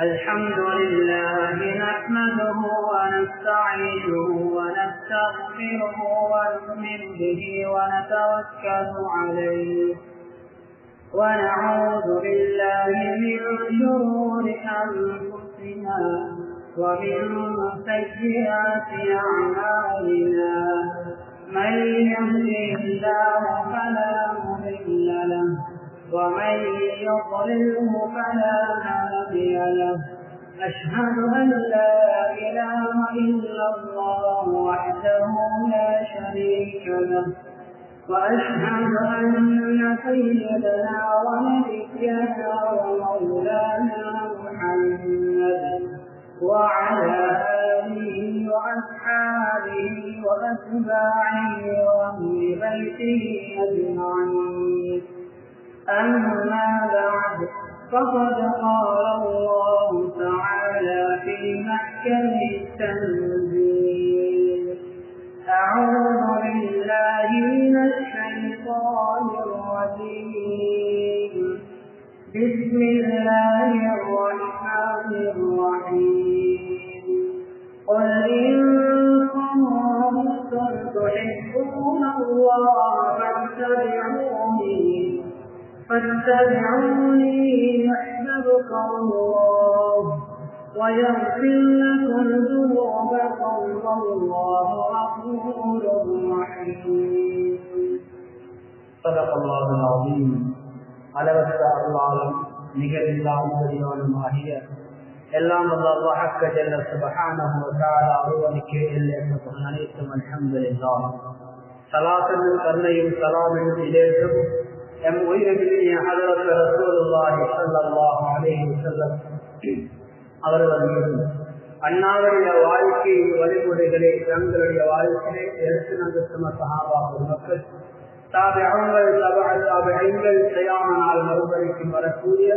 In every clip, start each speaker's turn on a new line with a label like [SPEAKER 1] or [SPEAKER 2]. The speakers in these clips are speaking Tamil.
[SPEAKER 1] الحمد لله نحمده ونستعينه ونستغفره ونؤمن به ونتوكل عليه ونعوذ بالله من شرور أنفسنا ومن سيئات أعمالنا من يهده الله فلا مضل له ومن يضلله فلا هادي له أشهد أن لا إله إلا الله وحده لا شريك له وأشهد أن سيدنا ونبينا ومولانا محمد وعلى آله وأصحابه وأتباعه وأهل بيته أجمعين. أما بعد فقد قال الله تعالى في محكم التنزيل: أعوذ بالله من الشيطان الرجيم. بسم الله الرحمن الرحيم. قل إن كنتم تحبون الله فاتبعوني يحببكم الله ويغفر لكم ذنوبكم والله غفور رحيم.
[SPEAKER 2] صدق الله العظيم. அளவற்ற அருளாளன் நிகழ்நிலா உபரியானுமாகிய எல்லாம் அல்லாஹ் ஜல்ல சுப்ஹானஹு வ தஆலா ஒருவனுக்கே எல்லையற்ற அனைத்தும் அல்ஹம்துலில்லாஹ். ஸலாத்தும் கருணையும் ஸலாமும் இலேசும் எம் உயிரிலே ஹஜ்ரத் ரசூலுல்லாஹி ஸல்லல்லாஹு அலைஹி வஸல்லம் அவர்கள் மீது அன்னாருடைய வாழ்க்கை வழிமுறைகளை தங்களுடைய வாழ்க்கையை எடுத்து நடத்தும் சஹாபா பெருமக்கள், தாபிஊன்கள், தபஅத்தாபிஈன்கள், கியாம நாள் மறுபடிக்கும் வரக்கூடிய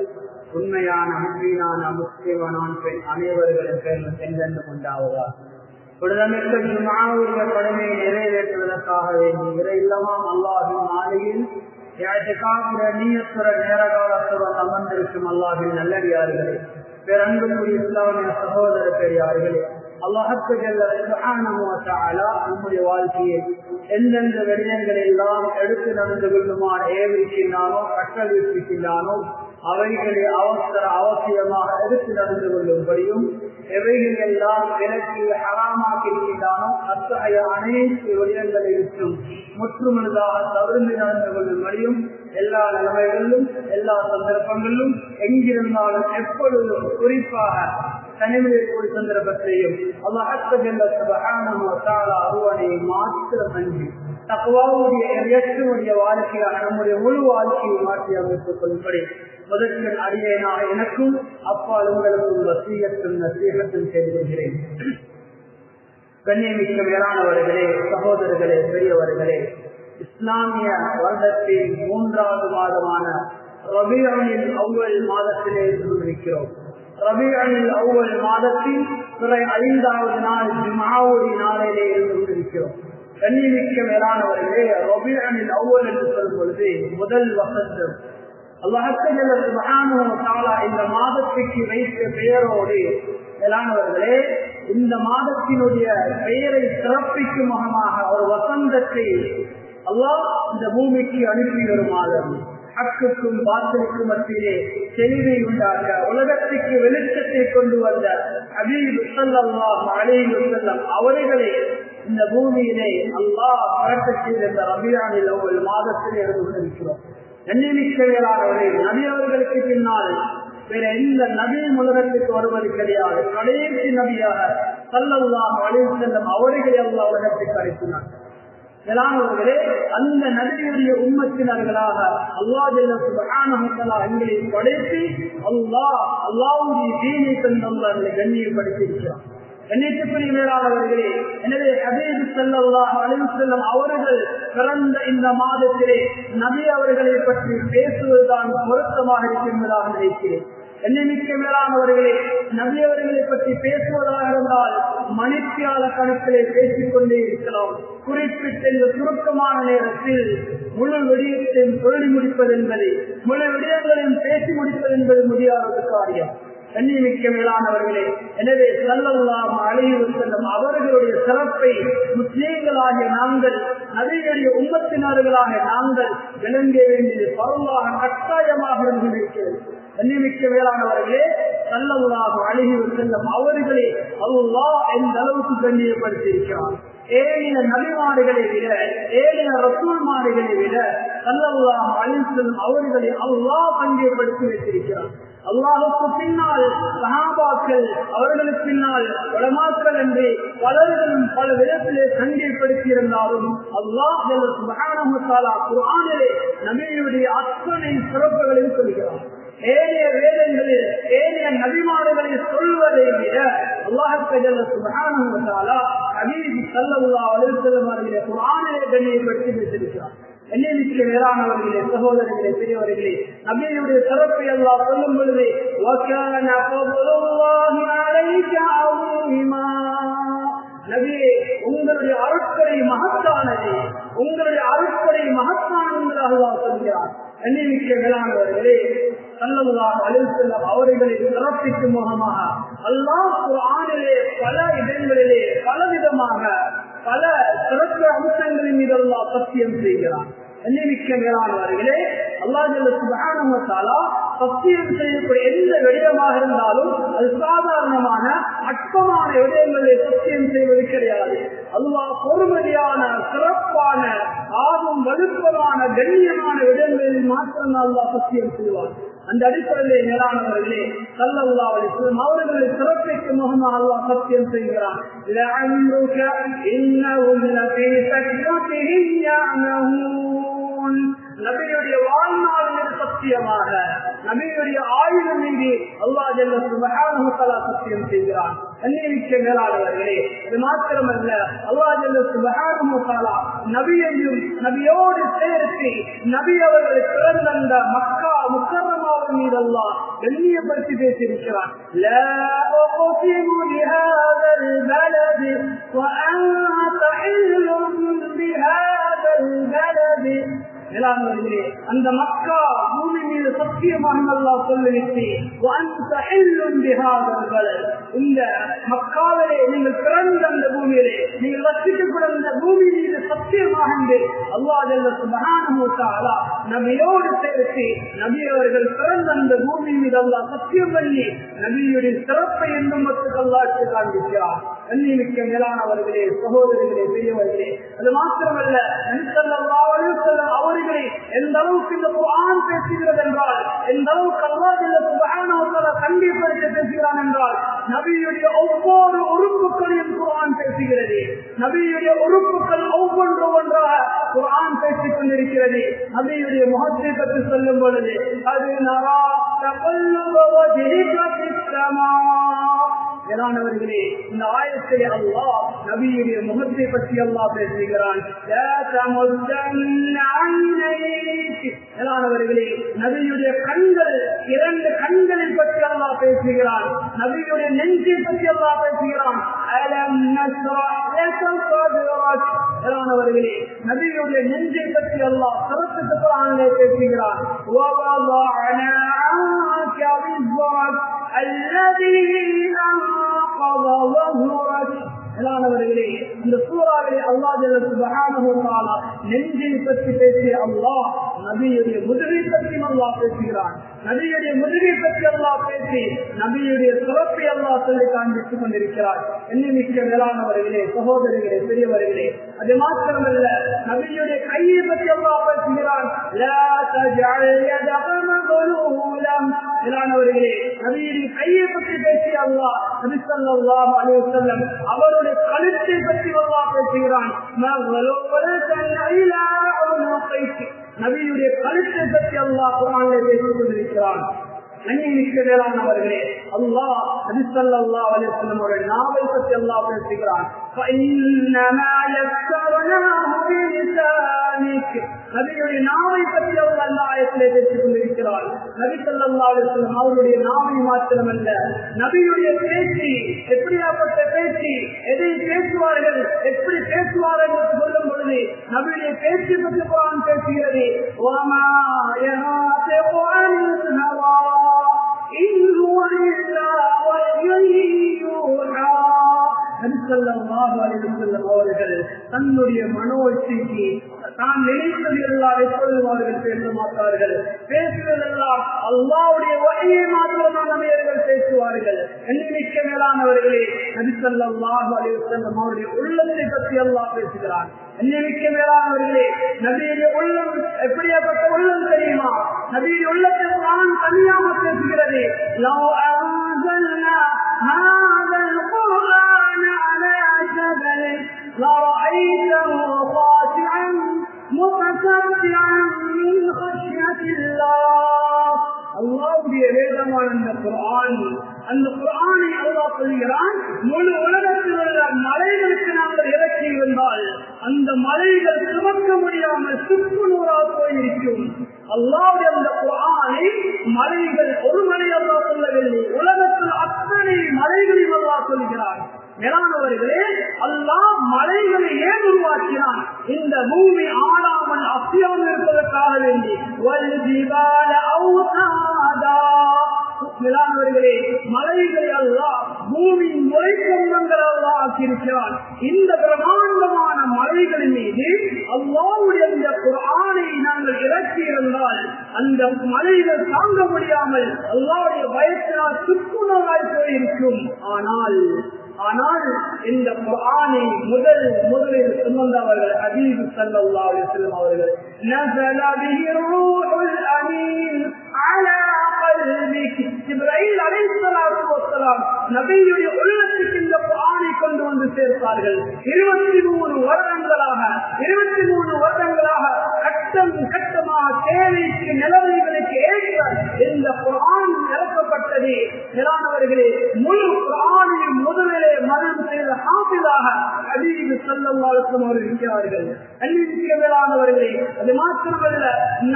[SPEAKER 2] உண்மையான முஃமினான முஸ்லிமான பெண் அனைவர்களின் பேரில் சென்றென்று கொண்டாவதா. புனிதமிக்க ஜும்ஆவுடைய கடமையை நிறைவேற்றுவதற்காக வேண்டி இறை இல்லமாம் அல்லாஹ்வின் மாளிகையில் நீயத்துற நேர காலத்துடன் அமர்ந்திருக்கும் அல்லாஹ்வின் நல்லடியார்களே, பேரன்புக்குரிய இஸ்லாமிய சகோதர பெரியார்களே, அல்லாஹ் சுப்ஹானஹு வ தஆலா நம்முடைய வாழ்க்கையை எந்தெந்த விடயங்கள் எல்லாம் எடுத்து நடந்து கொள்ளுமாறு ஏவிருக்கின்றானோ, கட்டளையிட்டிருக்கின்றானோ அவைகளை அவசியமாக எடுத்து நடந்து கொள்ளும்படியும், எவைகள் எல்லாம் விலக்கி ஹராமாக்கியிருக்கின்றானோ அத்தகைய அனைத்து விடயங்களிலும் முற்றுமுழுதாக தவிர்த்து நடந்து கொள்ளும்படியும், எல்லா நிலைமைகளிலும் எல்லா சந்தர்ப்பங்களிலும் எங்கிருந்தாலும் எப்பொழுதும் குறிப்பாக தனிமையை சந்தர்ப்பத்தையும் அல்லாஹ் சுப்ஹானஹு வ தஆலா ஒருவனை மாத்திரம் அன்றி தக்வாவுடைய இயற்கையுடைய வாழ்க்கையாக நம்முடைய முழு வாழ்க்கையை மாற்றி அமைத்துக் கொள்ளும்படி முதற்கண் அடியேனாக எனக்கும் அப்பால் உங்களுக்கும் வசியத்தும் நசீகத்தும் செய்து கொள்கிறேன். கண்ணியமிக்க மேலானவர்களே, சகோதரர்களே, பெரியவர்களே, இஸ்லாமிய வருடத்தின் 3வது மாதமான ரபீஉல் அவ்வல் மாதத்திலே இருக்கிறோம். ரபீஉல் அவ்வல் மாதத்தின் 5வது நாள் ஜும்ஆவுடைய நாளிலே இருக்கிறோம். கண்ணியமிக்க மேலானவர்களே, ரபீஉல் அவ்வல் என்று சொல்லும் பொழுது முதல் வசந்தம். அல்லாஹ் சுப்ஹானஹு வ தஆலா இந்த மாதத்துக்கு வைத்த பெயரோடு மேலானவர்களே, இந்த மாதத்தினுடைய பெயரை சிறப்பிக்கும் முகமாக ஒரு வசந்தத்தை அல்லாஹ் இந்த பூமிக்கு அனுப்பி வரும் மாதம். ஹக்குக்கும் பாத்திலுக்கும் மத்தியிலே தெளிவை உண்டாக்க உலகத்துக்கு வெளிச்சத்தை கொண்டு வந்த ஹபீப் ஸல்லல்லாஹு அலைஹி வஸல்லம் அவர்களை இந்த பூமியிலே அல்லாஹ் பிறக்கச் செய்த இந்த ரபீஉல் அவ்வல் மாதத்திலே இருந்து கொண்டிருக்கிறோம். எண்ணிக்கையாளர்களே, நபி அவர்களுக்கு பின்னால் வேற எந்த நபி உலகத்துக்கு வருவது கிடையாது. கடைசி நபியாக ஸல்லல்லாஹு அலைஹி வஸல்லம் அவர்களை அல்லாஹ் உலகத்துக்கு அனுப்பினார். மேலானவர்களே, அந்த நபியுடைய உம்மத்தினர்களாக அல்லாஹ் ஜல்ல சுப்ஹானஹு வ தஆலா எங்களை படைத்து அல்லாஹ்வுடைய தீனை தந்தவர்களை கண்ணியப்படுத்தி இருக்கிறார். கண்ணியத்துக்குரிய மேலானவர்களே, எனவே ஹபீப் ஸல்லல்லாஹு அலைஹி வஸல்லம் அவர்கள் பிறந்த இந்த மாதத்திலே நபி அவர்களை பற்றி பேசுவதுதான் பொருத்தமாக இருக்கின்றதாக நினைக்கிறேன். எண்ணிமிக்க மேலானவர்களே, நபி அவர்களை பற்றி பேசுவதாக இருந்தால் மணித்தியால கணக்கிலே பேசிக்கொண்டே இருக்கலாம். குறிப்பிட்ட இந்த சுருக்கமான நேரத்தில் முழு விடயத்தையும் சொல்லி முடிப்பது என்பது, முழு விடயங்களையும் பேசி முடிப்பது என்பது முடியாத ஒரு காரியம். கண்ணியமிக்க மேலானவர்களே, எனவே ஸல்லல்லாஹு அலைஹி வஸல்லம் அவர்களுடைய சிறப்பை முஸ்லிம்களாகிய நாங்கள், நபியுடைய உம்மத்தினர்களாக நாங்கள் விளங்க வேண்டியது பரவாக கட்டாயமாக இருக்கிறது. கண்ணியமிக்க மேலானவர்களே, ஸல்லல்லாஹு அலைஹி வஸல்லம் அவர்களை அல்லாஹ் எந்த அளவுக்கு கண்ணியப்படுத்தியிருக்கிறார். ஏனைய நபிமார்களை விட, ஏனைய ரசூல்மார்களை விட ஸல்லல்லாஹு அலைஹி வஸல்லம் அவர்களை அல்லாஹ் கண்ணியப்படுத்தி வைத்திருக்கிறார். அல்லாஹுக்கு பின்னால் சஹாபாக்கள், அவர்களுக்கு பின்னால் உலமாக்கள் என்று பலர்களும் பல விதத்திலே கண்ணியப்படுத்தி இருந்தாலும் அல்லாஹ் சுப்ஹானஹு வ தஆலா குர்ஆனிலே நபியுடைய அத்தனை சிறப்புகளையும் சொல்கிறார். ஏனைய வேதங்களில் ஏனைய நபிமார்களை சொல்வதை விட அல்லாஹ் சுப்ஹானஹு வ தஆலா ஹபீப் ஸல்லல்லாஹு அலைஹி வஸல்லம் அவர்களை குர்ஆனிலே கண்ணியப்படுத்தி வைத்திருக்கிறார். என்னைக்கு மேலானவர்களே, சகோதரர்களே, பெரியவர்களே, நபியுடைய சிறப்பை அல்லாஹ் சொல்லும் பொழுது நபியே உங்களுடைய அருட்கொடை மகத்தானது, உங்களுடைய அருட்கொடை மகத்தானது என்று அல்லாஹ் சொல்கிறார். என்னைக்கு மேலானவர்களே, ஸல்லல்லாஹு அலைஹி வஸல்லம் அவர்களை சிறப்பிக்கும் முகமாக அல்லாஹ் குர்ஆனிலே பல இடங்களிலே பலவிதமாக பல சிறப்பு அம்சங்களின் மீது அல்லாஹ் சத்தியம் செய்கிறார். அன்னிமிக்க மேலானவர்களே, அல்லாஹ் சுப்ஹானஹு வ தஆலா சத்தியம் செய்யக்கூடிய எந்த விடயமாக இருந்தாலும் அது சாதாரணமான அற்பமான விடயங்களை சத்தியம் செய்வது கிடையாது. அல்லாஹ் பொறுமதியான சிறப்பான ஆகும் வலுப்பமான கண்ணியமான விடயங்களில் மாத்திரம் அல்லாஹ் சத்தியம் செய்வார். அந்த அடிப்படையிலே மேலானவர்களே, ஸல்லல்லாஹு அலைஹி வஸல்லம் அவர்களை சிறப்பிக்கும் முகமாக அல்லாஹ் சத்தியம் செய்கிறான். லஅம்ருக இன்னஹும் லஃபீ சக்ரத்திஹிம் யஅமஹூன். நபியுடைய வாழ்நாள் மீது சத்தியமாக, நபியுடைய ஆயுள் மீது அல்லாஹ் ஜல்ல சுப்ஹானஹு வ தஆலா சத்தியம் செய்கிறான். அன்னிமிக்க மேலானவர்களே, இது மாத்திரமல்ல, அல்லாஹ் ஜல்ல சுப்ஹானஹு வ தஆலா நபியையும் நபியோடு சேர்த்து நபி அவர்களை பிறந்த மக்கா முக்கர்ரமாவின் மீது அல்லாஹ் கண்ணியப்படுத்தி பேசியிருக்கிறான். லா உக்ஸிமு பிஹாதல் பலதி வ அன்த ஹில்லும் பிஹாதல் பலதி. அந்த மக்கா பூமி மீது சத்தியமாக அல்லாஹ் சொல்லிவிட்டு இந்த மக்காவிலே நீங்கள் பிறந்த அந்த பூமியிலே நீங்கள் வசிக்கக்கூடிய அந்த பூமி மீது சத்தியமாக அல்லாஹ் ஜல்ல சுப்ஹானஹு வ தஆலா நபியோடு சேர்த்து நபி அவர்கள் பிறந்த அந்த பூமி மீது அல்லாஹ் சத்தியம் பண்ணி நபியுடைய சிறப்பை என்னும் அல்லாஹ் காண்பிக்கிறார். கண்ணியமிக்க மேலானவர்களே, சகோதரர்களே, பெரியவர்களே, அது மாத்திரமல்ல, நபி ஸல்லல்லாஹு அலைஹி வஸல்லம் அவர்களை எந்த அளவுக்கு இந்த குர்ஆன் பேசுகிறது என்றால், எந்த அளவுக்கு அல்லாஹ் ஜல்ல சுப்ஹானஹு வ தஆலா கண்டிப்பாக பேசுகிறான் என்றால், நபியுடைய ஒவ்வொரு உறுப்புகளையும் குர்ஆன் பேசுகிறது. நபியுடைய உறுப்புகள் ஒவ்வொன்று ஒன்றாக குர்ஆன் பேசிக் கொண்டிருக்கிறது. நபியுடைய முகத்தை பற்றி சொல்லும் பொழுது அது நரா தகல்லுப வஜ்ஹிக ஃபிஸ் ஸமா. மேலானவர்களே, இந்த ஆயத்திலே அல்லாஹ் நபியுடைய முகத்தை பற்றி அல்லாஹ் பேசுகிறான். மேலானவர்களே, நபியுடைய கண்கள், இரண்டு கண்களை பற்றி அல்லாஹ் பேசுகிறான். நபியுடைய நெஞ்சை பற்றி அல்லாஹ் பேசுகிறான். மேலானவர்களே, நபியுடைய நெஞ்சை பற்றி அல்லாஹ் சிறப்பு குர்ஆனிலே பேசுகிறான். மேலானவர்களே, இந்த சூறாவிலே அல்லாஹ் ஜல்ல சுப்ஹானஹு வ தஆலா நெஞ்சை பற்றி பேசிய அல்லாஹ் நபியுடைய முதுகை பற்றி அல்லாஹ் பேசுகிறான். நபியுடைய முதுகை பற்றி அல்லாஹ் பேசி நபியுடைய சிறப்பை அல்லாஹ் சொல்லி காண்பித்துக் கொண்டிருக்கிறார். என்னமிக்க மேலானவர்களே, சகோதரர்களே, பெரியவர்களே, அது மாத்திரமல்ல, நபியுடைய கையை பற்றி அல்லாஹ் பேசுகிறான். லா தஜஅல் யதக மக்லூலம். மேலானவர்களே, நபியுடைய கையை பற்றி பேசிய அல்லாஹ் நபி ஸல்லல்லாஹு அலைஹி வஸல்லம் அவருடைய கழுத்தை பற்றி அல்லாஹ் பேசுகிறான். நபியுடைய கழுத்தை பற்றி அல்லாஹ் குர்ஆனிலே பேசிக் கொண்டிருக்கிறான். அன்னிமிக்க மேலானவர்களே, அல்லாஹ் நபி ஸல்லல்லாஹு அலைஹி வஸல்லம் அவருடைய நாவை பற்றி அல்லாஹ் பேசுகிறான். நபியுடைய நாவை பற்றி அவர் அந்த ஆயத்திலே பேசிக் கொண்டிருக்கிறார். நபி ஸல்லல்லாஹு அலைஹி வஸல்லம் அவருடைய நாவை மாத்திரமல்ல, நபியுடைய பேச்சு எப்படியாப்பட்ட பேச்சு, எதை பேசுவார்கள், எப்படி பேசுவார்கள் என்று சொல்லும் பொழுது நபியுடைய பேச்சு பற்றி குர்ஆன் பேசுகிறது. إن هو إلا وحي يوحى. அவர்கள் தன்னுடைய மனோச்சைக்கு தான் நினைத்தது எல்லாம் எப்பொழுதும் அவர்கள் பேச மாட்டார்கள். பேசுவதெல்லாம் அல்லாஹ்வுடைய வழியை மாத்திரம் நபியர்கள் பேசுவார்கள். எண்ணிமிக்க மேலானவர்களே, நபி ஸல்லல்லாஹு அலைஹி வஸல்லம் அவருடைய உள்ளத்தை பற்றி அல்லாஹ் பேசுகிறான். எண்ணிமிக்க மேலானவர்களே, நபியுடைய உள்ளம் எப்படியாப்பட்ட உள்ளம் தெரியுமா? நபியுடைய உள்ளத்தை குர்ஆன் தனியாக பேசுகிறது. லவ் அன்ஸல்னா ஹாதல் குர்ஆன அலா ஜபல் لرأيته خاشعا متصدعا من خشية الله. அல்லாஹ்வுடைய வேதமான அந்த குர்ஆனை அல்லாஹ் சொல்கிறான், முழு உலகத்தில் உள்ள மலைகளுக்கு நாங்கள் இறக்கி இருந்தால் அந்த மலைகள் சுமக்க முடியாமல் சுக்குநூறாக போயிருக்கும். அல்லாஹ்வுடைய அந்த குர்ஆனை மலைகள் ஒரு மலை அல்லாஹ் சொல்லவில்லை, உலகத்தில் அத்தனை மலைகளையும் அல்லாஹ் சொல்கிறான். மேலானவர்களே, அல்லாஹ் மலைகளை ஏன் உருவாக்கினான்? இந்த பூமி ஆடாமல் அசையாமல் இருப்பதற்காக வேண்டி. மேலானவர்களே, மலைகளை அல்லாஹ் பூமியின் முளைக்கம்பங்கள் அல்லாஹ் ஆக்கியிருக்கிறான். இந்த பிரமாண்டமான மலைகளின் மீது அல்லாஹ்வுடைய இந்த குர்ஆனை நாங்கள் இறக்கி இருந்தால் அந்த மலைகள் தாங்க முடியாமல் அல்லாஹ்வுடைய பயத்தினால் சுக்குநூறாய் போயிருக்கும். ஆனால் இந்த குர்ஆனை முதலில் சுமந்தவர்கள் ஹபீப் ஸல்லல்லாஹு அலைஹி வஸல்லம் அவர்கள். நஸல பிஹி ரூஹுல் அமீன் அலா கல்பிக். ஜிப்ரீல் அலைஹிஸ்ஸலாத்து வஸ்ஸலாம் நபியுடைய உள்ளத்துக்கு இந்த குர்ஆனை கொண்டு வந்து சேர்த்தார்கள். 23 வருடங்களாக கட்டம் கட்டமாக தேவைக்கு நிலைமைகளுக்கு ஏற்ற இந்த குர்ஆன் இறக்கப்பட்டது. மேலானவர்களே, முழு குர்ஆனையும் முதலிலே மரணம் செய்த ஹாஃபிஸாக ஹபீப் ஸல்லல்லாஹு அலைஹி வஸல்லம் அவர்கள் இருக்கிறார்கள். அன்பிற்குரிய மேலானவர்களே, அது மாத்திரமல்ல,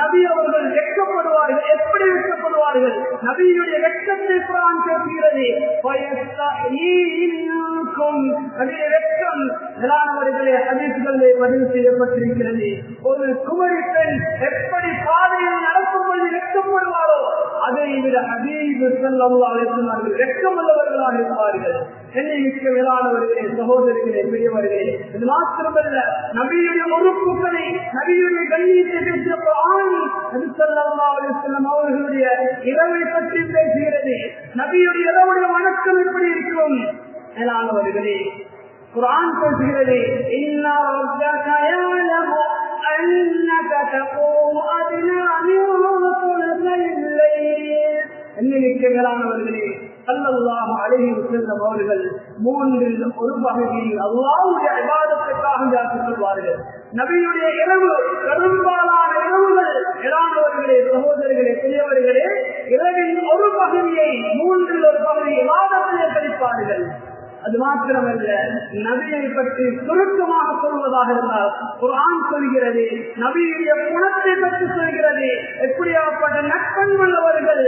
[SPEAKER 2] நபி அவர்கள் வெட்கப்படுவார்கள். எப்படி வெட்கப்படுவார்கள்? நபியுடைய வெட்கத்தை குர்ஆன் பேசுகிறது. வெட்கம் மேலானவர்களே ஹதீஸ்களிலே பதிவு செய்யப்பட்டிருக்கிறது. ஒரு குமரி பெண் எப்படி பாதையில் நடக்கும் பொழுது வெட்கப்படுவாரோ அதை விட ஹபீப் ஸல்லல்லாஹு அலைஹி வஸல்லம் அவர்கள் வெட்கமுள்ளவர்களாக இருப்பார்கள். என்னை மிக்க மேலானவர்களே, சகோதரர்களே, பெரியவர்களே, இது மாத்திரமல்ல, நபியுடைய உறுப்புகளை, நபியுடைய கண்ணியத்தை பேசிய குர்ஆன் நபி ஸல்லல்லாஹு அலைஹி வஸல்லம் அவர்களுடைய இரவை பற்றி பேசுகிறது. நபியுடைய இரவுடைய வணக்கம் எப்படி இருக்கும்? மேலானவர்களே, குர்ஆன் பேசுகிறது, இன்னா ரப்பக யஅலமு அன்னக தகூமு அத்னா மின் சுல்ஸில் லைல். என்னைக்கு மேலானவர்களே, ஸல்லல்லாஹு அலைஹி வஸல்லம் அவர்கள் 3 ஒரு பகுதியில் அல்லாஹ்வுடைய இபாதத்துக்காக ஜாக்கிர் கொள்வார்கள். நபியுடைய இரவு பெரும்பாலான இரவுகள் மேலானவர்களே, சகோதரர்களே, பெரியவர்களே, இரவின் ஒரு பகுதியை 3 ஒரு பகுதியை இபாதத்திலே கழிப்பார்கள். அது மாத்திரமல்ல, நபியை பற்றி சுருக்கமாக சொல்வதாக இருந்தால் குர்ஆன் சொல்கிறது, நபியுடைய குணத்தை பற்றி சொல்கிறது. எப்படியாப்பட்ட நட்பண்புள்ளவர்கள்.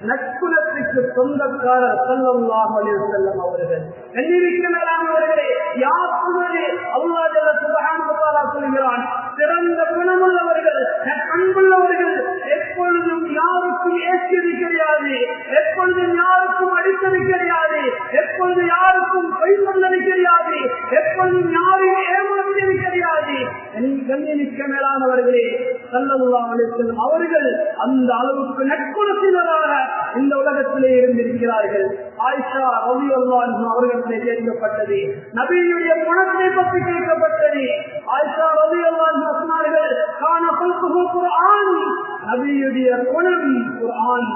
[SPEAKER 2] நட்புலத்துக்கு சொந்தக்காரர் ஸல்லல்லாஹு அலைஹி வஸல்லம் அவர்கள். மேலானவர்களே, யார் சொல்வது? அல்லாஹ் ஜல்ல சுப்ஹானஹு வ தஆலா சொல்கிறான், சிறந்த குணமுள்ளவர்கள், நட்பண்புள்ளவர்கள், எப்பொழுதும் யாருக்கும் ஏற்றது கிடையாது, எப்பொழுதும் யாருக்கும் அடித்தது கிடையாது, எப்பொழுது யாருக்கும் பொய் சொன்னது கிடையாது, எப்பொழுதும் யாரையும் ஏமாற்றியது கிடையாது. கண்ணியமிக்க மேலானவர்களே, ஸல்லல்லாஹு அலைஹி வஸல்லம் அவர்கள் அந்த அளவுக்கு நட்புணத்தினராக இந்த உலகத்திலே இருந்திருக்கிறார்கள். ஆயிஷா ரலியல்லாஹு அன்ஹா அவர்களிடத்திலே கேட்கப்பட்டது, நபியுடைய குணத்தை பற்றி கேட்கப்பட்டது. ஆயிஷா ரலியல்லாஹு அன்ஹா சொன்னார்கள், கான குல்குஹு குர்ஆன். நபியுடைய குணம் குர்ஆன்,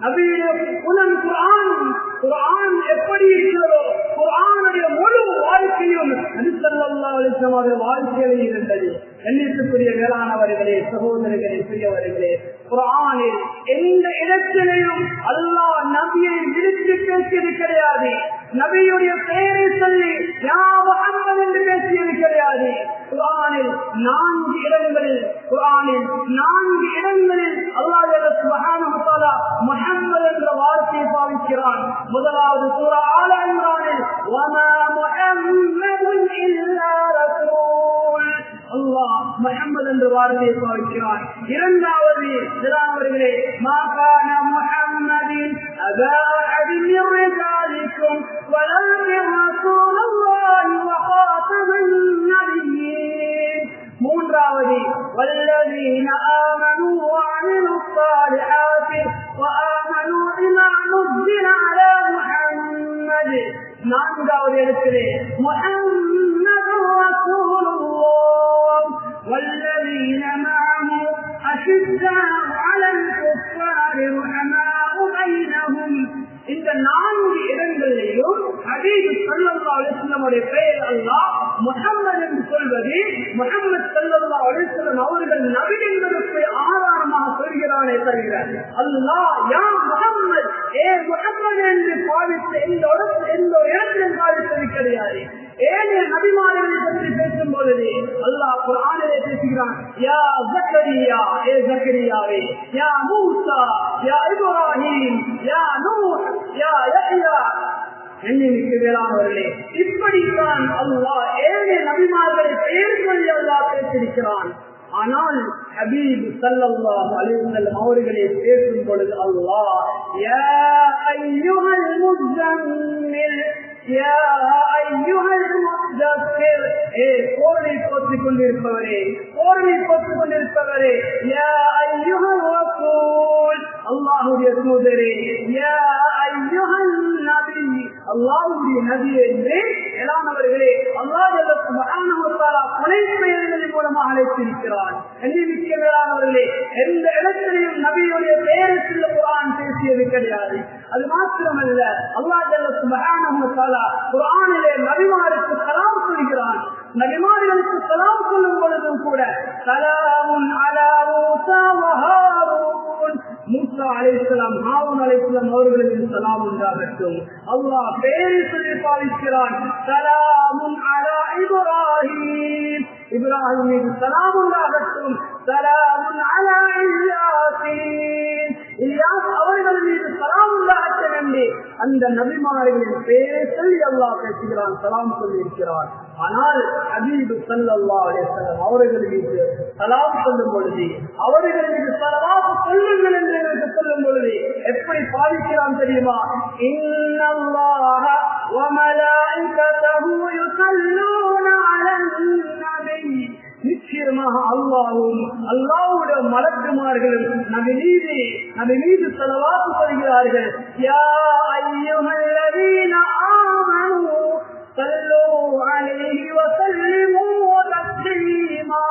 [SPEAKER 2] நபியுடைய குணம் குர்ஆன். குர்ஆன் எப்படி இருக்கிறதோ குர்ஆனுடைய முழு வாழ்க்கையும் நபி ஸல்லல்லாஹு அலைஹி வஸல்லம் வாழ்க்கையில் இருந்தது. எண்ணிற்குரிய மேலானவர்களே, சகோதரர்களே, பெரியவர்களே, குர்ஆனில் எந்த இடத்திலேயும் அல்லாஹ் நபியை விடுத்து பேசியது கிடையாது. நபியுடைய பெயரை சொல்லி யா முஹம்மது என்று பேசியது கிடையாது. குர்ஆனில் 4 இடங்களில் அல்லாஹ் சுப்ஹானஹு வ தஆலா முஹம்மது என்ற வார்த்தையை பாவிக்கிறான். முதலாவது சூரா ஆல இம்ரானில் வமா முஹம்மதுன் இல்லா ரசூல். அல்லாஹ் முஹம்மது என்ற வார்த்தையை பாவிக்கிறான். இரண்டாவது அவர்களே, மாகான முஹம்மதின் அபா அஹதின் மின் ரிஜாலிக்கும் வலக்கின் ரசூலுல்லாஹி வ காத்தமன் நபிய்யீன். மூன்றாவது வல்லதீன ஆமனூ வ அமிலுஸ் ஸாலிஹாத்தி வ ஆமனூ பிமா நுஸ்ஸில அலா முஹம்மது. நான்காவது இடத்திலே முஹம்மதுர் ரசூலுல்லாஹ் வல்லதீன மஅஹு அஷித்தாஉ அலல் குஃபாரி ரஹமாஉ பைனஹும். இந்த 4 இடங்களிலேயும் ஹபீப் ஸல்லல்லாஹு அலைஹி வஸல்லம் பெயர் அல்லாஹ் முஹம்மது என்று சொல்வது முஹம்மது ஸல்லல்லாஹு அலைஹி வஸல்லம் அவர்கள் நபி என்பதற்கு ஆதாரமாக சொல்கிறானே தவிர அல்லாஹ் யா முஹம்மது ஏ முஹம்மது என்று பாவித்த எந்த இடத்திலும் பாவித்தது கிடையாது. ஏனைய நபிமார்களை பற்றி பேசும் பொழுது அல்லாஹ் குர்ஆனிலே பேசுகிறான், யா ஜக்கரியா ஏ ஜக்கரியாவே, யா மூசா யா இப்ராஹீம் யா நூஹ் யா யஹ்யா. என்னிற்கு வேளாண்வர்களே, இப்படித்தான் அல்லாஹ் ஏனைய நபிமார்களை பெயர் சொல்லி அல்லாஹ் பேசியிருக்கிறான். ஆனால் ஹபீப் ஸல்லல்லாஹு அலைஹி வஸல்லம் அவர்களை பேசும் பொழுது அல்லாஹ் யா அய்யுஹல் முஸம்மில் யா அய்யுஹல் முதஸ்ஸிர், ஏ போர்வை போர்த்திக் கொண்டிருப்பவரே, போர்வை போர்த்திக் கொண்டிருப்பவரே, யா அய்யுஹல் ரசூல் அல்லாஹ்வுடைய தூதரே, யா அய்யுஹல் நபி அல்லாஹ்வுடைய நபியே என்று எலானவர்களே அல்லாஹ் சுப்ஹானஹு வ தஆலா புனைப்பெயர்களின் மூலமாக அழைத்திருக்கிறார். என்னிமிக்க மேலானவர்களே, எந்த இடத்திலையும் நபியுடைய பெயரை சொல்ல குர்ஆன் பேசியது கிடையாது. அது மாத்திரமல்ல, அல்லாஹ் சுப்ஹானஹு வ தஆலா குர்ஆனிலே நபிமாருக்கு சலாம் சொல்கிறான். நபிமார்களுக்கு சலாம் சொல்லும் பொழுதும் கூட சலாமுன் அலா மூஸா வ ஹாரூன், மூஸா அலைஹிஸ்ஸலாம் ஹாரூன் அலைஹிஸ்ஸலாம் அவர்களுக்கு சலாம் உண்டாகட்டும். அல்லாஹ் பெயரை சொல்லி பாவிக்கிறான், சலாமுன் அலா இப்ராஹீம், இப்ராஹிம் மீது சலாம் உண்டாகட்டும். சலாமுன் அலா இல்யாஸீன், இல்யாஸ் அவர்கள் மீது சலாம் உண்டாகட்டும் என்று அந்த நபிமார்களின் பெயரை சொல்லி அல்லாஹ் பேசுகிறான், சலாம் சொல்லி இருக்கிறான். ஆனால் ஹபீப் ஸல்லல்லாஹு அலைஹி வஸல்லம் அவர்கள் மீது சலாம் சொல்லும் பொழுது, அவர்கள் மீது ஸலவாத் சொல்லுங்கள் என்று சொல்லும் பொழுது எப்படி பாவிக்கிறான் தெரியுமா? இன்னல்லாஹ வ மலாயிகத்தஹு யுஸல்லூன அலன் நபி, நிச்சயமாக அல்லாஹ்வும் அல்லாஹ்வுடைய மலக்குமார்களும் நபி மீது ஸலவாத் சொல்கிறார்கள். யா அய்யுஹல்லதீன ஆமனூ ஸல்லூ அலைஹி வ ஸல்லிமூ தஸ்லீமா.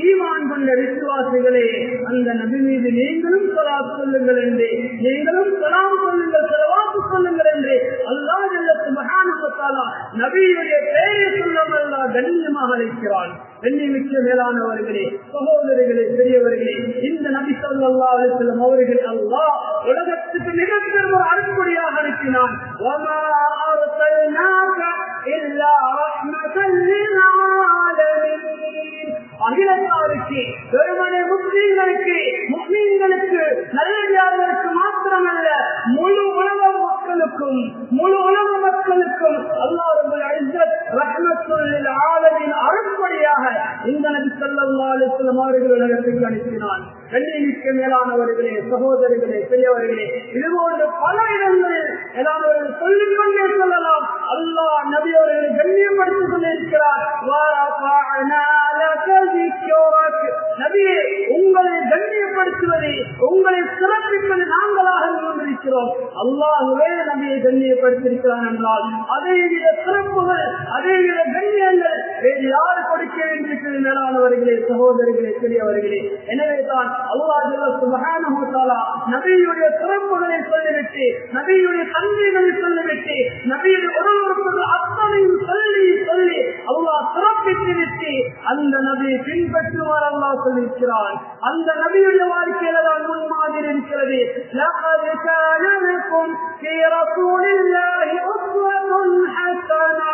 [SPEAKER 2] ஈமான் கொண்ட விசுவாசிகளே, அந்த நபி மீது நீங்களும் ஸலவாத் சொல்லுங்கள் என்று, நீங்களும் சலாம் சொல்லுங்கள், ஸலவாத் சொல்லுங்கள் என்று அல்லாஹ் ஜல்ல சுப்ஹானஹு வ தஆலா நபியுடைய பெயரை சொல்லாமல் அல்லாஹ் கண்ணியமாக அழைக்கிறான். கண்ணியமிக்க மேலானவர்களே, சகோதரர்களே, பெரியவர்களே, இந்த நபி ஸல்லல்லாஹு அலைஹி வஸல்லம் அவர்கள் அல்லாஹ் உலகத்துக்கு மிகப்பெரிய ஒரு அருட்கொடையாக அனுப்பினான். வமா அர்ஸல்நாக இல்லா ரஹ்மத்தல் லில் ஆலமீன், அகிலத்தாருக்கு, வெறுமனே முஸ்லிம்களுக்கு, முஸ்லிம்களுக்கு, நல்லடியார்களுக்கு மாத்திரமல்ல, முழு உலக மக்களுக்கும், முழு உலக மக்களுக்கும் அல்லாஹ் ரப்பல் இஸ்ஸத் ரஹ்மத்துல் லில் ஆலமீன் அருட்கொடையாக இந்த நபி ஸல்லல்லாஹு அலைஹி வஸல்லம் அவர்கள் உலகத்துக்கு அனுப்பினான். கண்ணியமிக்க மேலானவர்களே, சகோதரர்களே, பெரியவர்களே, இதுபோன்ற பல இடங்களில் எல்லாரும் சொல்லிக் கொண்டே சொல்லலாம். அல்லாஹ் நபி அவர்களை கண்ணியப்படுத்திக் கொண்டிருக்கிறார். நபியே, உங்களை கண்ணியப்படுத்துவதை, உங்களை சிறப்பிப்பது நாங்களாக கொண்டிருக்கிறோம். அல்லாஹ்வே நபியை கண்ணியப்படுத்தியிருக்கிறான் என்றால் அதைவிட சிறப்புகள், அதைவிட கண்ணியங்கள் வேறு யாரு கொடுக்க வேண்டியிருக்கிறது? மேலானவர்களே, சகோதரர்களே, பெரியவர்களே, எனவே தான் அல்லாஹ் சுப்ஹானஹு வ தஆலா நபியுடைய சிறப்புகளை சொல்லிவிட்டு, நபியுடைய தன்மைகளை சொல்லிவிட்டு, நபியுடைய ஒருவருக்கும் அத்தனையும் சொல்லி சொல்லி அல்லாஹ் சிறப்பித்து விட்டு அந்த நபியை பின்பற்றுமாறு அல்லாஹ் சொல்லியிருக்கிறான். அந்த நபியுடைய வாழ்க்கையில தான் முன்மாதிரி இருக்கிறது. லகத் கான லகும் ஃபீ ரசூலில்லாஹி உஸ்வத்துன் ஹஸனா,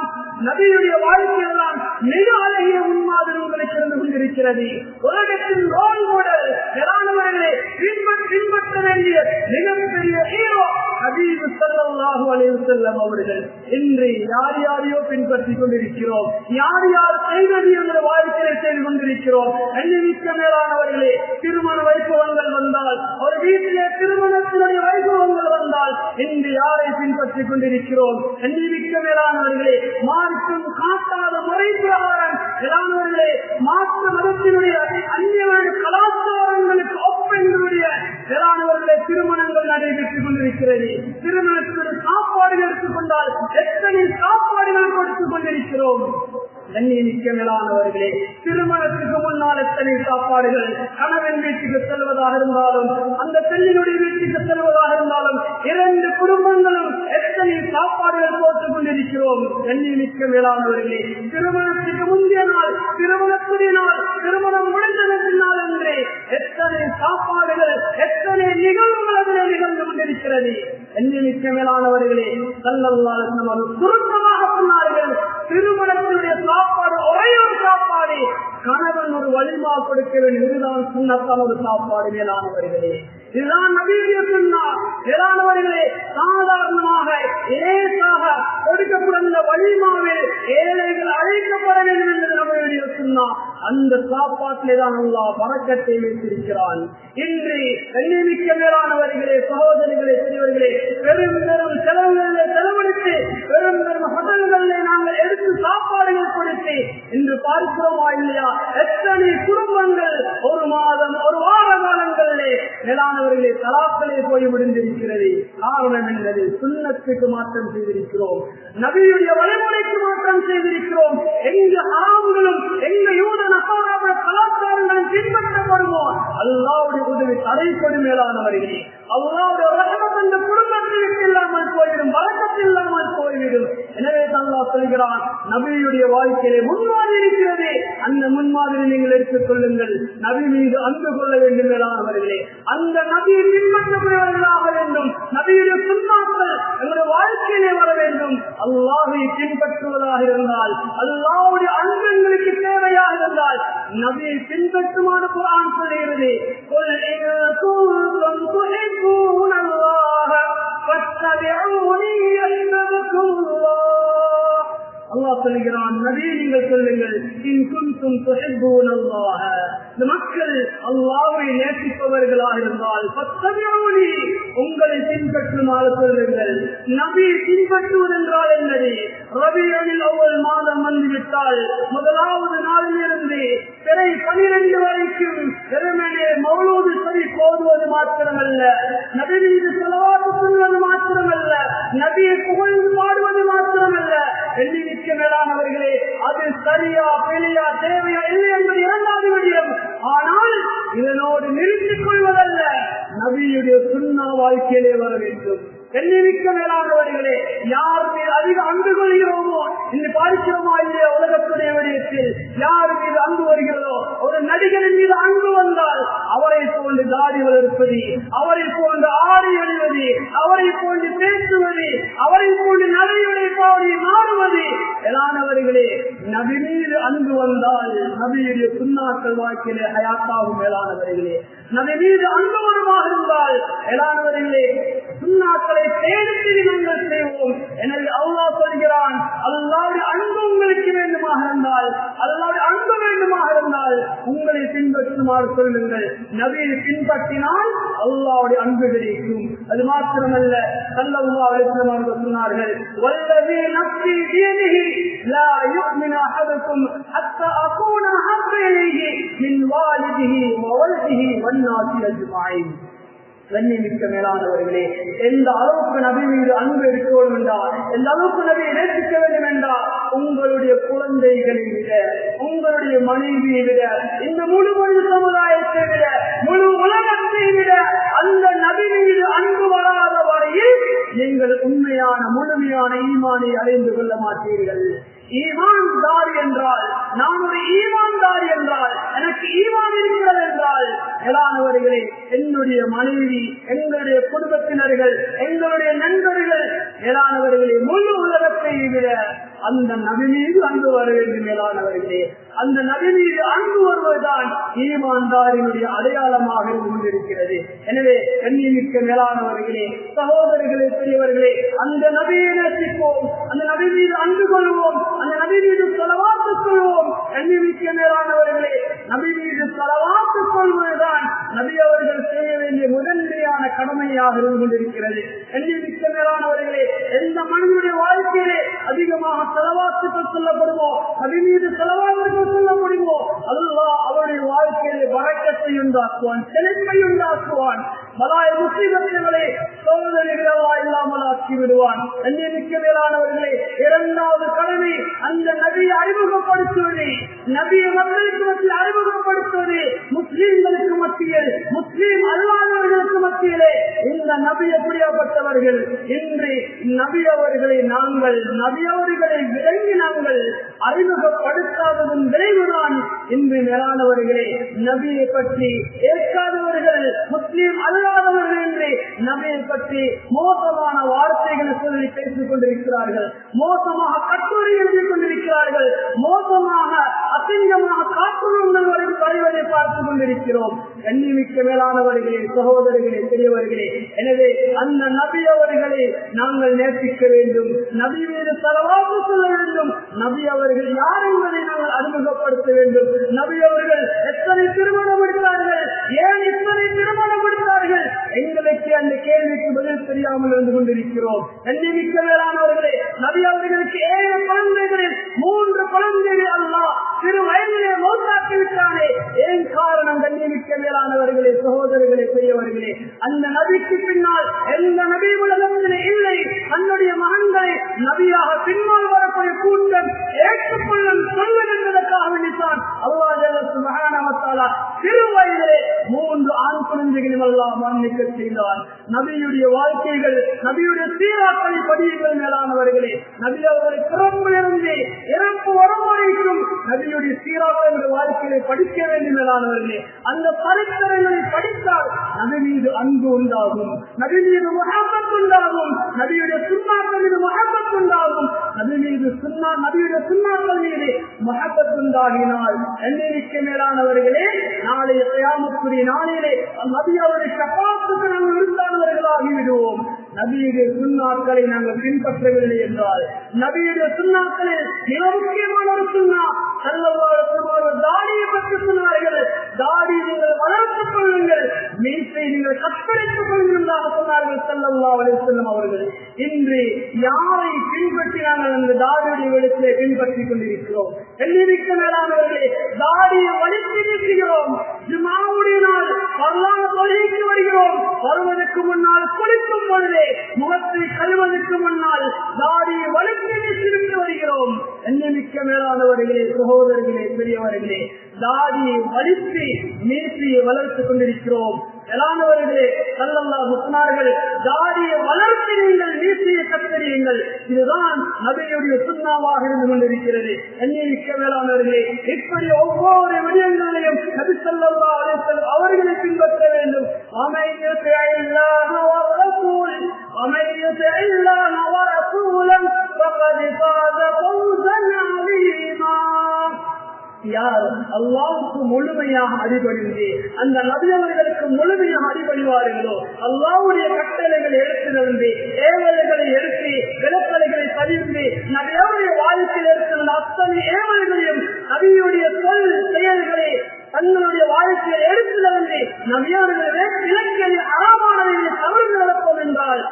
[SPEAKER 2] நபியுடைய வாழ்க்கையில தான் மிக அழகிய முன்மாதிரி உங்களுக்கு இருந்து கொண்டிருக்கிறது. உலகத்தின் ரோல் மாடல் பின்பற்ற வேண்டிய மிகப்பெரிய ஹீரோ ஹபீப் ஸல்லல்லாஹு ஸல்லல்லாஹு அலைஹி வஸல்லம் அவர்கள் இன்று யார் யாரையோ பின்பற்றிக் கொண்டிருக்கிறோம், யார் யார் செய்தது என்ற வாழ்க்கையை செய்து கொண்டிருக்கிறோம். எண்ணிமிக்க மேலானவர்களே, திருமண வைபவங்கள் வந்தால், ஒரு வீட்டிலே திருமணத்தினுடைய வைபவங்கள் வந்தால் இன்று யாரை பின்பற்றிக் கொண்டிருக்கிறோம்? எண்ணிமிக்க மேலானவர்களே, மார்க்கம் காட்டாத முறை பிரகாரம் மேலானவர்களே, மாற்று மதத்தினுடைய அந்நியமான கலாச்சாரங்களுக்கு ஒப்பெங்களுடைய மேலானவர்களே திருமணங்கள் நடைபெற்றுக் கொண்டிருக்கிறது. திருமணத்தினுடைய சாப்பாடுகள் எடுத்துக்கொண்டால் எத்தனை சாப்பாடுகள் கொடுத்துக் கொண்டிருக்கிறோம். கண்ணியமிக்க மேலானவர்களே, திருமணத்துக்கு முன்னால் எத்தனை சாப்பாடுகள், கணவன் வீட்டுக்கு செல்வதாக இருந்தாலும் அந்த பெண்ணினுடைய வீட்டுக்கு செல்வதாக இருந்தாலும் இரண்டு குடும்பங்களும் எத்தனை சாப்பாடுகள் போட்டுக் கொண்டிருக்கிறோம். கண்ணியமிக்க மேலானவர்களே, திருமணத்துக்கு முந்தைய நாள், திருமணத்துடைய நாள், திருமணம் முடிந்ததற்கு நாள் என்று எத்தனை சாப்பாடுகள், எத்தனை நிகழ்வுகள் அதில் நிகழ்ந்து கொண்டிருக்கிறது. கண்ணியமிக்க மேலானவர்களே, ஸல்லல்லாஹு அலைஹி வஸல்லம் சுருக்கமாக சொன்னார்கள், திருமணத்தினுடைய சாப்பாடு ஒரே ஒரு சாப்பாடு, கணவன் ஒரு வலிமா கொடுக்க வேண்டும், இதுதான் சுன்னத்தான ஒரு சாப்பாடு. மேலானவர்களே, இதுதான் நபியுடைய சுன்னத். மேலானவர்களே, சாதாரணமாக லேசாக கொடுக்கப்படுகிற வலிமாவில் ஏழைகள் அழைக்கப்பட வேண்டும் என்பது நபியுடைய சுன்னத். அந்த சாப்பாட்டிலே தான் அல்லாஹ் பரக்கத்தை வைத்திருக்கிறான். இன்று கண்ணியமிக்க மேலானவர்களே, சகோதரிகளே, பெரியவர்களே, பெரும் பெரும் செலவுகளை செலவழித்து பெரும் பெரும் ஹோட்டல்களிலே நாங்கள் எடுத்து சாப்பாடுகள் கொடுத்து இன்று பார்க்கிறோமா இல்லையா? எத்தனை குடும்பங்கள் ஒரு மாதம், ஒரு வார காலங்களிலே மேலானவர்களே தலாக்களே போய் முடிந்திருக்கிறது. காரணம் என்பது சுன்னத்துக்கு மாற்றம் செய்திருக்கிறோம், நபியுடைய வழிமுறைக்கு மாற்றம் செய்திருக்கிறோம். எங்கு ஹராம்களும் எங்கு யூத நசாராவுடைய கலாச்சாரங்களும் பின்பற்றப்படுமோ அல்லாஹ்வுடைய உதவி தடைப்படும். மேலானவர்களே, அல்லாஹ்வுடைய ரஹ்மத் அந்த குடும்பத்திற்கு இல்லாமல் போய்விடும், பரக்கத் இல்லாமல் போய்விடும். எனவே அல்லாஹ் சொல்கிறான், நபியுடைய வாழ்க்கையிலே முன்மாதிரி இருக்கிறது, அந்த முன்மாதிரி நீங்கள் எடுத்துக் கொள்ளுங்கள். நபி மீது அன்பு கொள்ள வேண்டும். மேலானவர்களே, அந்த நபியை பின்பற்றக்கூடியவர்களாக வேண்டும். நபியுடைய சுன்னாக்கள் எங்களுடைய வாழ்க்கையிலே வர வேண்டும். அல்லாஹை பின்பற்றுவதாக இருந்தால், அல்லாஹ்வுடைய அன்பு எங்களுக்கு தேவையாக இருந்தால் நபியை பின்பற்றுமாறு குர்ஆன் சொல்கிறது. குல் இன் குன்தும் துஹிப்பூனல்லாஹ ஃபத்தபிஊனி யஹ்பபுக்குமுல்லாஹ். அல்லாஹ் சொல்கிறான், நபி நீங்கள் சொல்லுங்கள், இன் குன்தும் துஹிப்பூனல்லாஹ, இந்த மக்கள் அல்லாஹ்வை நேசிப்பவர்களாக இருந்தால் ஃபத்தபிஊனி, உங்களை பின்பற்றுமாறு சொல்லுங்கள். நபி பின்பற்றுவது என்றால் என்னது? ரபியுல் அவ்வல் மாதம் வந்துவிட்டால் முதலாவது நாளிலிருந்து பிறை 12 வரைக்கும் வெறுமனே மௌலூது ஷரீஃப் ஓதுவது மாத்திரமல்ல, நபி மீது ஸலவாத் சொல்வது மாத்திரமல்ல, நபியை புகழ்ந்து பாடுவது மாத்திரமல்ல. எண்ணிமிக்க மேலானவர்களே, அது சரியா பிழையா தேவையா இல்லை என்பது இரண்டாவது விடயம். ஆனால் இதனோடு நிறுத்திக் கொள்வதல்ல, நபியுடைய சுன்னா வாழ்க்கையிலே வர வேண்டும். எண்ணிமிக்க மேலானவர்களே, யார் மீது அதிக அன்பு கொள்கிறோமோ, இன்று பார்க்கிறோமா இல்லையா உலகத்துடைய விடயத்தில் யார் மீது அன்பு வருகிறதோ, ஒரு நடிகரின் மீது அன்பு வந்தால் அவரை போன்று தாடி வளர்ப்பது, அவரை போன்று ஆடை அணிவது, அவரை போன்று பேசுவது, அவரை போன்று நடையுடைய பாவனை மாறுவது. மேலானவர்களே, நபி மீது அன்பு வந்தால் நபியுடைய சுன்னாக்கள் வாழ்க்கையிலே ஹயாத்தாகும். மேலானவர்களே, நபி மீது அன்பு வருமாக இருந்தால் மேலானவர்களே சுன்னாக்களை தேடி நாங்கள் செய்வோம். எனவே அல்லாஹ் சொல்கிறான், அல்லாஹ்வுடைய அன்பு உங்களுக்கு வேண்டுமாக இருந்தால், அல்லாஹ்வுடைய அன்பு வேண்டுமாக இருந்தால் உங்களை பின்பற்றுமாறு சொல்லுங்கள். நபியை பின்பற்றினால் அல்லாஹ்வுடைய அன்பு கிடைக்கும். அது மாத்திரமல்ல, ஸல்லல்லாஹு அலைஹி வஸல்லம் அவர்கள் சொன்னார்கள், வல்லதி நஃப்ஸி பியதிஹி லா யுமினு அஹதுக்கும் ஹத்தா அகூன அஹப்ப இலைஹி மின் வாலிதிஹி வ வல்திஹி வன்னாஸி அஜ்மஈன். கண்ணியமிக்க மேலானவர்களே, எந்த அளவுக்கு நபி மீது அன்பு எடுக்க வேண்டும் என்றால், எந்த அளவுக்கு நபியை நேசிக்க வேண்டும் என்றால், உங்களுடைய குழந்தைகளை விட, உங்களுடைய மனைவியை விட, இந்த முழு சமுதாயத்தை விட, முழு உலகத்தை விட அந்த நபி மீது அன்பு வராத வரையில் நீங்கள் உண்மையான முழுமையான ஈமானை அடைந்து கொள்ள மாட்டீர்கள். ஈமான்தார் என்றால், நான் ஒரு ஈமான்தார் என்றால், எனக்கு ஈமான் இருக்கிறது என்றால், மேலானவர்களே, என்னுடைய மனைவி, எங்களுடைய குடும்பத்தினர்கள், எங்களுடைய நண்பர்கள், மேலானவர்களே, முழு உலகத்தை விட அந்த நபி மீது அன்பு வர வேண்டும். மேலானவர்களே, அந்த நபி மீது அன்பு வருவதுதான் ஈமான்தாரினுடைய அடையாளமாக இருந்து கொண்டிருக்கிறது. எனவே கண்ணியமிக்க மேலானவர்களே, சகோதரர்களே, பெரியவர்களே, அந்த நபியை நேசிப்போம், அந்த நபி மீது அன்பு கொள்வோம், அந்த நபி மீது ஸலவாத் கொள்வோம். கண்ணியமிக்க மேலானவர்களே, நபி மீது ஸலவாத் கொள்வதுதான் நபி அவர்கள் செய்ய வேண்டிய முதன்மையான கடமையாக இருந்து கொண்டிருக்கிறது. கண்ணியமிக்க மேலானவர்களே, எந்த மனிதனுடைய வாழ்க்கையிலே அதிகமாக ஸலவாத்துகள் சொல்லப்படுமோ, நபி மீது ஸலவாத்துகள் சொல்லப்படுமோ, அல்லாஹ் அவருடைய வாழ்க்கையிலே பரக்கத்தை உண்டாக்குவான், செழிப்பை உண்டாக்குவான். பலாய முசீபத்துகளை சோதனைகள் அல்லாஹ் இல்லாமல் ஆக்கி விடுவான். கண்ணியமிக்க மேலானவர்களே, இரண்டாவது கடமை அந்த நபியை அறிமுகப்படுத்துவது, நபியை மக்களுக்கு மத்தியில் அறிமுகப்படுத்துவது, முஸ்லீம்களுக்கு மத்தியில், முஸ்லீம் அல்லாதவர்களுக்கு மத்தியிலே இந்த நபி எப்படியாப்பட்டவர்கள். இன்று நபி அவர்களை நாங்கள், நபி அவர்களை விளங்கி நாங்கள் அறிமுகப்படுத்தாததன் விளைவுதான் இன்று மேலானவர்களே நபியை பற்றி ஏற்காதவர்கள், முஸ்லீம் அல்லாதவர்கள் என்று நபியை பற்றி மோசமான வார்த்தைகளை சொல்லி பேசிக் கொண்டிருக்கிறார்கள், மோசமாக கட்டுரை எழுதிக் கொண்டிருக்கிறார்கள், மோசமாக அசிங்கமாக காப்புறுங்கள் வரைக்கும் தலைவரை பார்த்துக் கொண்டிருக்கிறோம். கண்ணியமிக்க மேலானவர்களே, சகோதரர்களே, பெரியவர்களே, எனவே அந்த நபி அவர்களை நாங்கள் நேசிக்க வேண்டும், நபி மீது ஸலவாத் சொல்ல வேண்டும், நபி அவர்கள் யார் என்பதை நாங்கள் அறிமுகப்படுத்த வேண்டும். நபி அவர்கள் எத்தனை திருமணம் எடுத்தார்கள், ஏன் இத்தனை திருமணம் எடுத்தார்கள், எங்களுக்கு அந்த கேள்விக்கு பதில் தெரியாமல் இருந்து கொண்டிருக்கிறோம். கண்ணியமிக்க மேலானவர்களே, நபி அவர்களுக்கு 7 குழந்தைகளில் 3 குழந்தைகள் அல்லாஹ் சிறு வயதிலே மௌத்தாக்கி விட்டானே, ஏன் காரணம்? கண்ணியமிக்க மேலானவர்களே, சகோதரர்களே, பெரியவர்களே, அந்த நபிக்கு பின்னால் எந்த நபி உலகத்திலே இல்லை. தன்னுடைய மகன்களை நபியாக பின்னால் வரக்கூடிய கூட்டம் ஏற்றுக்கொள்ளும் சொல்வது என்பதற்காக வேண்டித்தான் அல்லாஹ் சுப்ஹானஹு வ தஆலா சிறு வயதிலே 3 ஆண் குழந்தைகளையும் அல்லாஹ் மரணிக்க செய்தான். நபியுடைய வாழ்க்கைகள், நபியுடைய சீராக்களை படியுங்கள் மேலானவர்களே. நபி அவர்களை பிறப்பிலிருந்து இறப்பு வரும் வரைக்கும் நபியுடைய சீராக்களுடைய வாழ்க்கையை படிக்க வேண்டும் மேலானவர்களே. அந்த சரித்திரங்களை படித்தால் நபி மீது அன்பு உண்டாகும், நபி மீது முஹப்பத் உண்டாகும், நபியுடைய சுன்னாக்கள் மீது முஹப்பத் உண்டாகும், நபி மீது நபியுடைய சுன்னாக்கள் மீது முஹப்பத் உண்டாகினால் எண்ணிக்கை மேலானவர்களே, நாளைய கியாமத்துடைய நாளிலே நபி அவருடைய ஷஃபாஅத்துக்கு நாங்கள் விருந்தானவர்களாகி விடுவோம். நபியுடைய சுன்னாக்களை நாங்கள் பின்பற்றவில்லை என்றால், நபியுடைய சுன்னாக்களில் மிக முக்கியமான ஒரு சுன்னா தாடியை பற்றி சொன்னார்கள். தாடி நீங்கள் வளர்த்துக் கொள்ளுங்கள், மீசை நீங்கள் கத்தரித்துக் கொள்ளுங்கள் என்றாக சொன்னார்கள் ஸல்லல்லாஹு அலைஹி வஸல்லம் அவர்கள். இன்று யாரை பின்பற்றி நாங்கள் அந்த தாடியுடைய விடத்திலே பின்பற்றிக் கொண்டிருக்கிறோம்? எண்ணிமிக்க மேலானவர்களே, தாடியை வலித்து நிற்கிறோம். ஜும்ஆவுடைய நாள் பரலான தொழுகைக்கு வருகிறோம், வருவதற்கு முன்னால் குளிக்கும் பொழுதே முகத்தை கழுவதற்கு முன்னால் தாடியை வலித்து நிற்று வருகிறோம். எண்ணிமிக்க மேலானவர்களே, சகோதரர்களே, பெரியவர்களே, தாடியை வலித்து மீசையை வளர்த்துக் கொண்டிருக்கிறோம். மேலானவர்களே, ஸல்லல்லாஹு சொன்னார்கள், தாடியை வளர்த்து நீங்கள் மீசையை கத்தரியுங்கள். இதுதான் நபியுடைய சுன்னாவாக இருந்து கொண்டிருக்கிறது. எண்ணிமிக்க மேலானவர்களே, இப்படி ஒவ்வொரு விடயங்களையும் நபி ஸல்லல்லாஹு அலைஹி வஸல்லம் அவர்களை பின்பற்ற வேண்டும். வமன் யுத்திஇல்லாஹ வ ரசூல் வமன் யுத்திஇல்லாஹ வ ரசூலன் ஃபகத் ஃபாஸ ஃபௌஸன் அஸீமா. யார் அல்லாஹ்வுக்கு முழுமையாக அடிபணிந்து அந்த நபி அவர்களுக்கு முழுமையாக அடிபணிவார்களோ, அல்லாஹ்வுடைய கட்டளைகளை எடுத்து நடந்து, ஏவல்களை எடுத்து, விலக்கல்களை பதிந்து, நபியுடைய வாழ்க்கையில் இருக்கிற அத்தனை ஏவல்களையும் நபியுடைய சொல் செயல்களை தங்களுடைய வாழ்க்கையை எடுத்து நடந்து நபியவர்களை இலக்கிய அறமானதை தவறு நடப்போம் என்றால்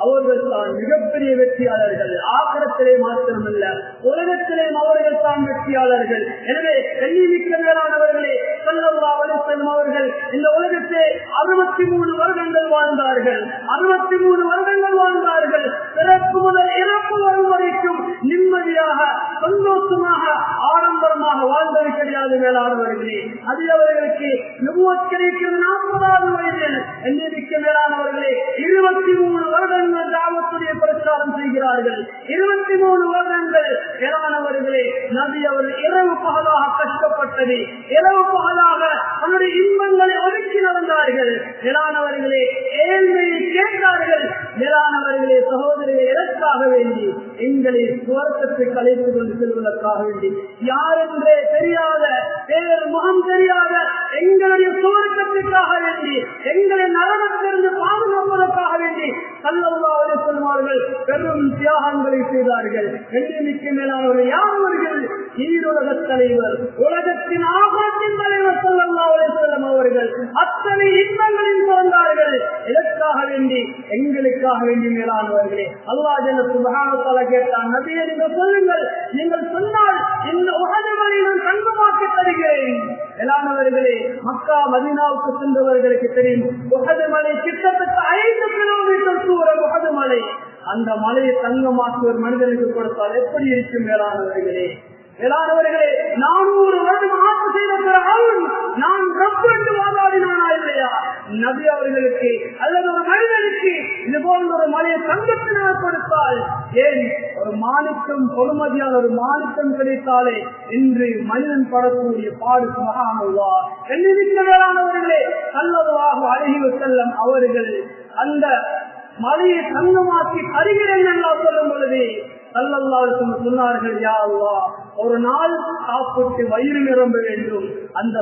[SPEAKER 2] அவர்கள் தான் மிகப்பெரிய வெற்றியாளர்கள். ஆக்கிரத்திலே மாத்திரமல்ல, உலகத்திலே அவர்கள் தான் வெற்றியாளர்கள். எனவே கண்ணியமிக்க மேலானவர்களே, ஸல்லல்லாஹு அலைஹி வஸல்லம் அவர்கள் இந்த உலகத்தை 63 வருடங்கள் வாழ்ந்தார்கள். 63 வருடங்கள் வாழ்ந்தார்கள். பிறப்பு முதல் இறப்பு வரும் வரைக்கும் நிம்மதியாக, சந்தோஷமாக, ஆடம்பரமாக வாழ்ந்தது கிடையாது. மேலானவர்களே, அதில் அவர்களுக்கு நுபுவத் கிடைக்கிறது 40வது வயதில். எண்ணிமிக்க மேலானவர்களே, 23 வருடங்கள் தாவத்துடைய பிரச்சாரம் செய்கிறார்கள். 23 வருடங்கள் மேலானவர்களே, நபி அவர் இரவு பகலாக கஷ்டப்பட்டது, இரவு பகலாக தன்னுடைய இன்பங்களை ஒதுக்கி நடந்தார்கள். மேலானவர்களே, ஏழ்மையை கேட்டார்கள். மேலானவர்களே, சகோதரர்களே, எதற்காக? எங்களுக்காக வேண்டி எங்களை சுவர்க்கத்துக்கு அழைத்து கொண்டு செல்வதற்காக வேண்டி யார் என்றே தெரியாத பேர் முகம் தெரியாத எங்களுடைய சுவர்க்கத்திற்காக வேண்டி எங்களை நரகத்திலிருந்து பாதுகாப்பதற்காக வேண்டி ஸல்லல்லாஹு அலைஹி வஸல்லம் அவர்கள் பெரும் தியாகங்களை செய்தார்கள். எண்ணிமிக்க மேலானவர்கள் யாவர்கள் ஈருலக தலைவர் உலகத்தின் ஆகத்தின் தலைவர் ஸல்லல்லாஹு அலைஹி வஸல்லம் அவர்கள் அத்தனை இன்பங்களில் பிறந்தார்கள். இதற்காக வேண்டி எங்களுக்காக வேண்டி மேலானவர்களே அல்லாஹ் ஜல்ல சுப்ஹானஹு வ தஆலா கேட்டான், நபியே நீங்கள் சொல்லுங்கள், நீங்கள் சொன்னால் இந்த உஹது மலையை நான் தங்கமாக்கி தருகிறேன். மேலானவர்களே மக்கா மதீனாவுக்கு சென்றவர்களுக்கு தெரியும், உஹது மலை கிட்டத்தட்ட 5 கிலோமீட்டர் தூரம் உஹது மலை. அந்த மலையை தங்கமாக்கி ஒரு மனிதனுக்கு கொடுத்தால் எப்படி இருக்கும் மேலானவர்களே? மேலானவர்களே 400 வருடம் ஆட்சி செய்த பிறகு நான் ரப்பு என்று வாதாடினானா இல்லையா? நபி அவர்களுக்கு அல்லது ஒரு மனிதனுக்கு இது போன்ற ஒரு மலையை தங்கத்தினால் கொடுத்தால் ஏன் ஒரு மாணிக்கம் பொறுமதியான ஒரு மாணிக்கம் கிடைத்தாலே இன்று மனிதன் படக்கூடிய பாடு சுபஹானல்லாஹ். எண்ணிமிக்க மேலானவர்களே ஸல்லல்லாஹு அலைஹி வஸல்லம் அவர்கள் அந்த மலையை தங்கமாக்கி தருகிறேன் என்று சொல்லும் பொழுது ஸல்லல்லாஹு அலைஹி வஸல்லம் சொன்னார்கள், யா அல்லாஹ், ஒரு நாள் சாப்பிட்டு வயிறு நிரம்ப வேண்டும், அந்த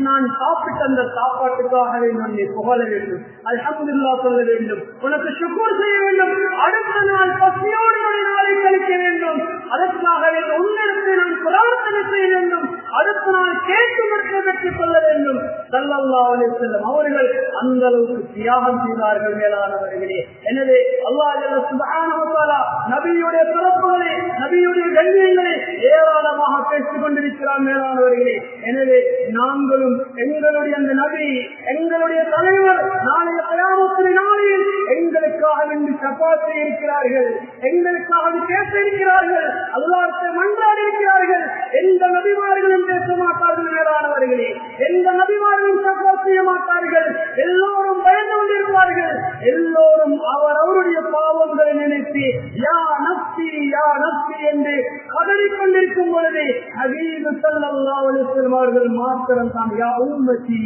[SPEAKER 2] நான் சாப்பிட்ட அந்த சாப்பாட்டுக்காக வேண்டும் நீ புகழ வேண்டும், அல்ஹம்துலில்லாஹ் சொல்ல வேண்டும், உனக்கு ஷுக்ர் செய்ய வேண்டும், அடுத்த நாள் பசியோடு நாளை கழிக்க வேண்டும், அதற்காக உன்னிடத்தை நான் பிரார்த்தனை செய்ய வேண்டும், அடுத்த நாள் கேட்டு பெற்றுக் கொள்ள வேண்டும். ஸல்லல்லாஹு அலைஹி வஸல்லம் அவர்கள் அந்த அளவுக்கு தியாகம் செய்தார்கள் மேலானவர்களே. எனவே அல்லாஹ் ஜல்ல சுப்ஹானஹு வ தஆலா நபியுடைய பிறப்புகளை நபியுடைய கண்ணியங்களை ஏராளமாக பேசிக் கொண்டிருக்கிறார் மேலானவர்களே. எனவே நாங்களும் எங்களுடைய அந்த நபி எங்களுடைய தலைவர் நாளைய கியாமத்தின் நாளில் எங்களுக்காக வேண்டி ஷஃபாஅத் செய்ய இருக்கிறார்கள், எங்களுக்காக பேச இருக்கிறார்கள், அல்லாஹ்வை மன்றாடி இருக்கிறார்கள். எந்த நபிமார்களும் பேச மாட்டார்கள் மேலானவர்களே, எந்த நபிமார்களும் ஷஃபாஅத் செய்ய மாட்டார்கள். எல்லோரும் பயந்து கொண்டிருப்பார்கள். எல்லோரும் அவருடைய பாவங்களை நினைத்து யா நஃப்ஸி யா நஃப்ஸி என்று கதறிக் கொண்டிருக்கும் பொழுது ஹபீப் ஸல்லல்லாஹு அலைஹி வஸல்லம் அவர்கள் மாத்திரம் தான் யா உம்மத்தி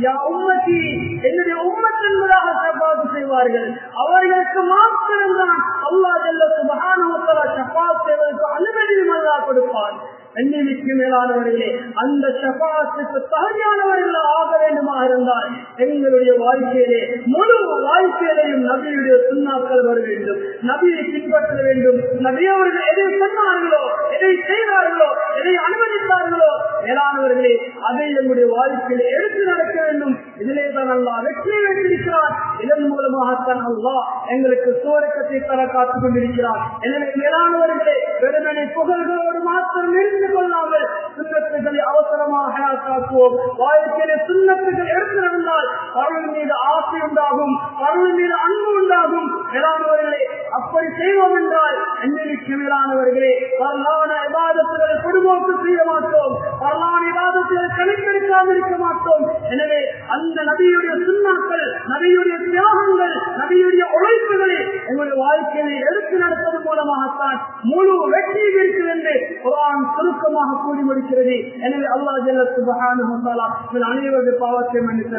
[SPEAKER 2] யா உம்மத்தி என்னுடைய உம்மத் என்பதாக ஷஃபாஅத் செய்வார்கள். அவர்களுக்கு மாத்திரம் தான் அல்லாஹ் ஜல்ல சுப்ஹானஹு வ தஆலா ஷஃபாஅத் செய்வதற்கு அனுமதியும் அல்லாஹ் கொடுப்பான். எண்ணிமிக்க மேலானவர்களே, அந்த ஷஃபாஅத்துக்கு தகுதியானவர்கள் ஆக வேண்டுமாக இருந்தால் எங்களுடைய வாழ்க்கையிலே முழு வாழ்க்கையிலையும் நபியுடைய சுன்னாக்கள் வர வேண்டும், நபியை பின்பற்ற வேண்டும். நபி அவர்கள் எதை சொன்னார்களோ, எதை செய்தார்களோ, எதை அனுமதித்தார்களோ மேலானவர்களே அதை எங்களுடைய வாழ்க்கையில எடுத்து நடக்க வேண்டும். இதிலே தான் அல்லாஹ் வெற்றியை வைத்திருக்கிறார். இதன் மூலமாகத்தான் அல்லாஹ் எங்களுக்கு சுவர்க்கத்தை தர காத்துக் கொண்டிருக்கிறார். எனவே மேலானவர்களே, வெறுமனை புகழ்களோடு மாத்திரம் இருந்து கொள்ளாமல் சுன்னத்துகளை அவசரமாக ஹயாத்தாக்குவோம். வாழ்க்கையிலே சுன்னத்துகள் எடுத்து நடந்தால் அருள் மீது ஆசை உண்டாகும், அருள் மீது அன்பு உண்டாகும். மேலானவர்களே, அப்படி செய்வோம் என்றால் எண்ணிற்கு மேலானவர்களே பரலான இபாதத்துகளை பொதுமோக்கு செய்ய மாட்டோம், பரலான இபாதத்துகளை கணிப்பெடுக்காமல் இருக்க மாட்டோம். எனவே அந்த நபியுடைய சுன்னாக்கள், நபியுடைய தியாகங்கள், நபியுடைய உழைப்புகளை எங்களுடைய வாழ்க்கையை எடுத்து நடப்பதன் மூலமாகத்தான் முழு வெற்றி இருக்கிறது என்று குர்ஆன் சுருக்கமாக கூறி முடிக்கிறது. எனவே அல்லாஹ் ஜல்ல சுப்ஹானஹு வ தஆலா அனைவருடைய பாவத்தை மன்னித்து